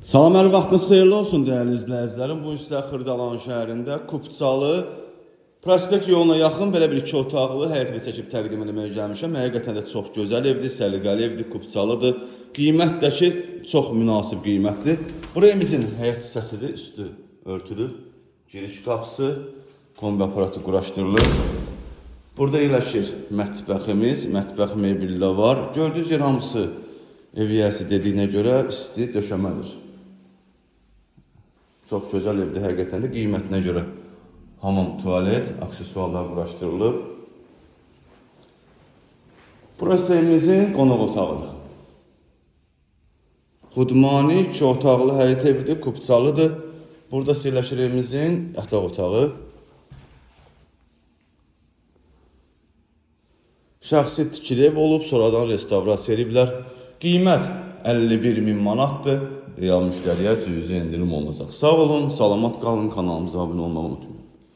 Salam, hər vaxtınız xeyirli olsun dəyərli izləyicilərim. Bu gün sizə Xırdalan şəhərində Kupçalı prospekt yoluna yaxın belə bir 2 otaqlı həyət evi çəkib təqdim etməyə gəlmişəm. Həqiqətən də çox gözəl evdir, səliqəli evdir, Kupçalıdır. Qiymət də ki, çox münasib qiymətdir. Bura evimizin həyət hissəsidir, üstü örtülür. Giriş qapısı, kombi aparatı quraşdırılır. Burada yerləşir mətbəximiz, mətbəx mebellər var. Gördüyünüz yer hamısı ev yiyəsi dediyinə görə isti döşəmədir. Çox gözəl evdir, həqiqətən də qiymətinə görə. Hamam, tualet, aksesuarlar quraşdırılıb. Burası evimizin qonaq otağıdır. Xudmani 2 otaqlı həyət evidir, Kupçalıdır. Burada yerləşir evimizin yataq otağı. Şəxsi tikili ev olub, sonradan restavrasiya ediblər. Qiymət 51.000 manatdır. Real müştəriyə cüzi endirim olunacaq. Sağ olun, salamat qalın, kanalımıza abunə olmağı unutmayın.